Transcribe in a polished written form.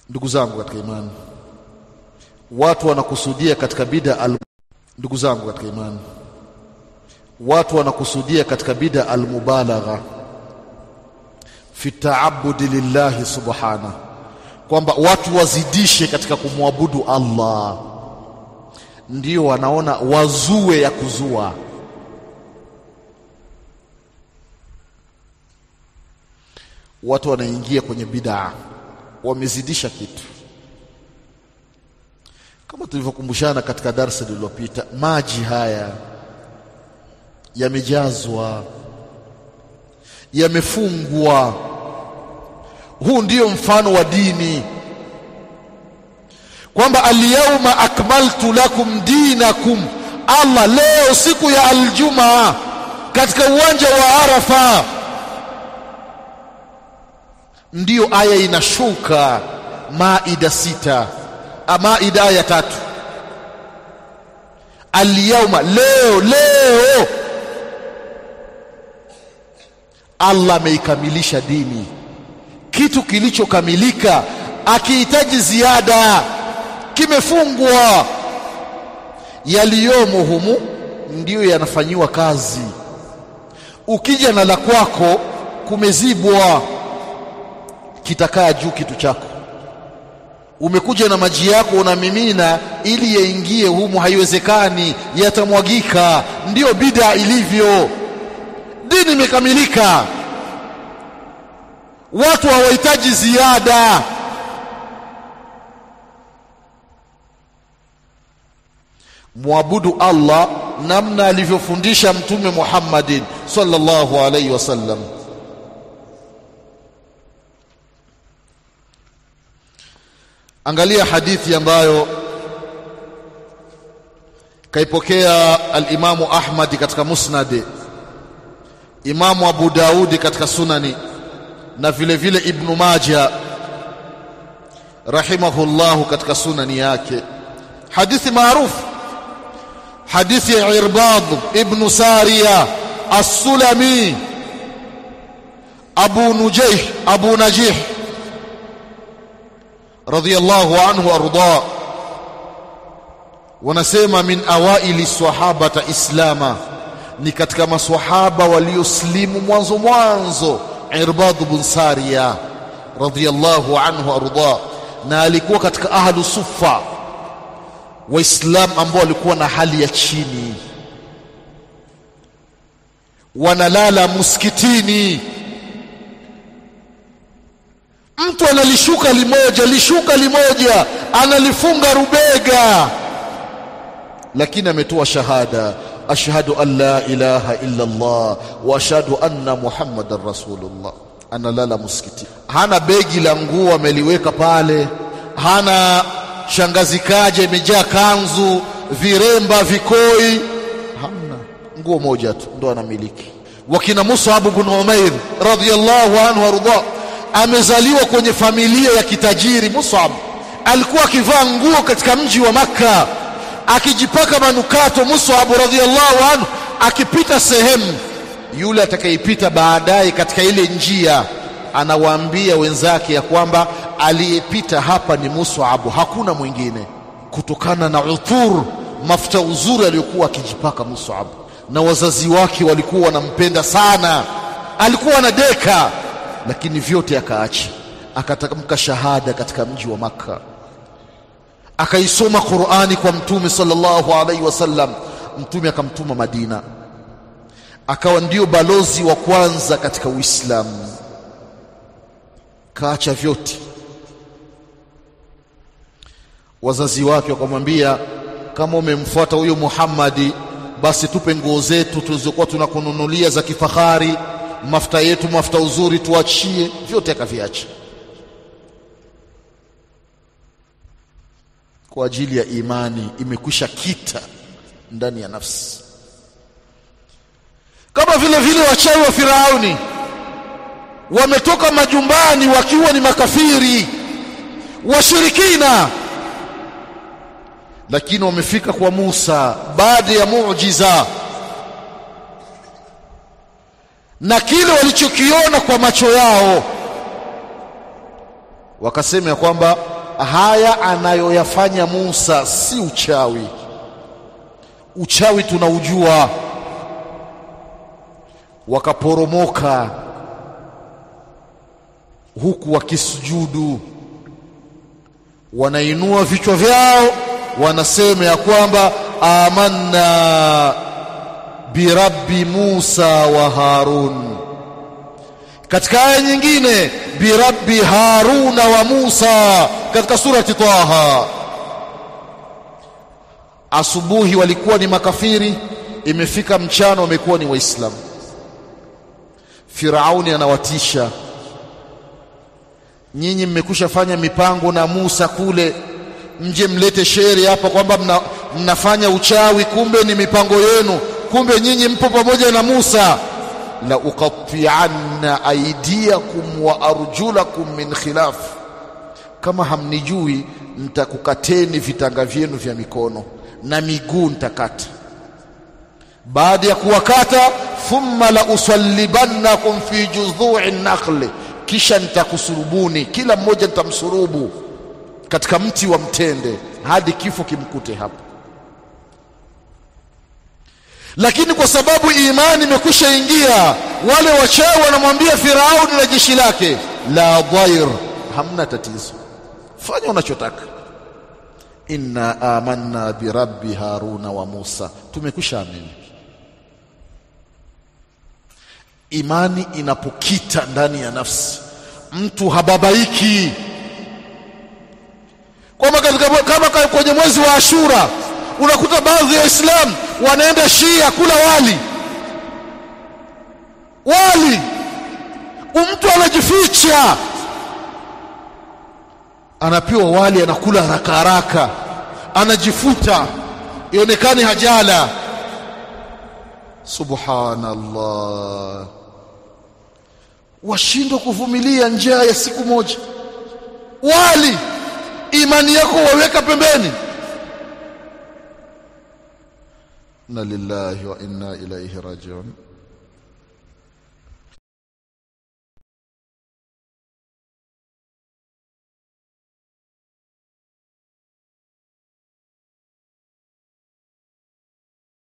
Ndugu zangu katika imani, watu wanakusudia katika bid'a al-mubalagha fi ta'abbudi lillahi subhana, kwamba watu wazidishe katika kumwabudu Allah, ndio wanaona wazue ya kuzua. Watu wanaingia kwenye bid'a, wamezidisha kitu. Kama tulivyokumbushana katika darasa lililopita, maji haya yamejazwa, yamefungwa. Huu ndio mfano wa dini, kwamba al-yawma akmaltu lakum dinakum. Allah leo siku ya Aljumaa katika uwanja wa Arafa ndio aya inashuka, Maida 6, Maida aya 3. Al-yawma, leo Allah ameikamilisha dini. Kitu kilichokamilika akihitaji ziada, kimefungwa. Yaliyomo humu ndio yanafanywa kazi. Ukija na la kwako kumezibwa, kitakaa juu kitu chako. Umekuja na maji yako unamimina ili yaingie humu, haiwezekani, yatamwagika. Ndio bid'a ilivyo. Dini imekamilika, watu hawahitaji ziada. Muabudu Allah namna alivyofundisha Mtume Muhammadin sallallahu alaihi wasallam. Angalia hadithi ambayo kaipokea al-Imamu Ahmad katika Musnad, Imamu Abu Daudi katika Sunani, na vile vile Ibn Majah rahimahullahu katika sunani yake. Hadithi maarufu, hadithi ya Irbad ibn Sariya as-Sulami Abu Najih radiyallahu anhu arda. Wanasema min awaili sahabata islama, ni katika maswahaba walioslimu mwanzo Irbad ibn Sariya radiyallahu anhu arda, na alikuwa katika ahlu suffa, Waislam ambao walikuwa na hali ya chini, wanalala msikitini. Mtu analishuka limoja analifunga rubega, lakini ametoa shahada, ashhadu an la ilaha illa Allah wa ashhadu anna Muhammadar Rasulullah. Analala msikitini, hana begi la nguo ameliweka pale, hana shangazi kaja imejaa kanzu, viremba, vikoi, hamna. Nguo moja tu ndo anamiliki. Wakina Mus'ab ibn Umair radhiyallahu anhu arda, amezaliwa kwenye familia ya kitajiri. Mus'ab alikuwa akivaa nguo katika mji wa Makka, akijipaka manukato. Mus'ab radhiyallahu anhu akipita sehemu, yule atakayepita baadaye katika ile njia anawaambia wenzake ya kwamba aliyepita hapa ni Mus'ab, hakuna mwingine, kutokana na uthur, mafuta uzuri aliyokuwa akijipaka Mus'ab. Na wazazi wake walikuwa wanampenda sana, alikuwa anadeka, lakini vyote akaacha, akatamka shahada katika mji wa Makka, akaisoma Qur'ani kwa Mtume sallallahu alaihi wasallam. Mtume akamtuma Madina, akawa ndio balozi wa kwanza katika Uislamu. Kaacha vyote. Wazazi wake wakamwambia, kama umemfuata huyo Muhammadi, basi tupe nguo zetu tulizokuwa tunakununulia za kifahari, mafuta yetu, mafuta uzuri tuachie. Vyote akaviacha kwa ajili ya imani imekwisha kita ndani ya nafsi. Kama vile wachawi wa Firauni wametoka majumbani wakiwa ni makafiri washirikina, lakini wamefika kwa Musa baada ya muujiza, na kile walichokiona kwa macho yao wakasema ya kwamba haya anayoyafanya Musa si uchawi. Uchawi tunaujua. Wakaporomoka huku wakisujudu, wanainua vichwa vyao, wanasema ya kwamba amanna birabbi Musa wa Harun. Katika aya nyingine birabbi Haruna wa Musa katika surati Taha. Asubuhi walikuwa ni makafiri, imefika mchana wamekuwa ni Waislamu. Firauni anawatisha, nyinyi mmekusha fanya mipango na Musa kule, mje mlete sheri hapa kwamba mnafanya uchawi, kumbe ni mipango yenu, kumbe nyinyi mpo pamoja na Musa. La uqatti'anna aydiyakum wa arjulakum min khilaf, kama hamnijui nitakukateni vitanga vyenu vya mikono na miguu nitakata. Baada ya kuwakata, thumma la usallibannakum fi judhu'i an-nakhl, kisha nitakusurubuni, kila mmoja nitamsurubu katika mti wa mtende hadi kifo kimkute hapo. Lakini kwa sababu imani imekwisha ingia, wale wachawi wanamwambia Firauni na jeshi lake, la dhair, hamna tatizo, fanya unachotaka. Inna amanna bi rabbi Haruna wa Musa, tumekwisha amini. Imani inapokita ndani ya nafsi, mtu hababaiki. Kama kwenye mwezi wa Ashura unakuta baadhi ya Waislamu wanaenda Shia kula wali, mtu anajificha, anapewa wali, anakula haraka haraka, anajifuta ionekane hajala. Subhanallah, washindwa kuvumilia njaa ya siku moja. Wali, imani yako waweka pembeni. Inna lillahi wa inna ilaihi rajiun.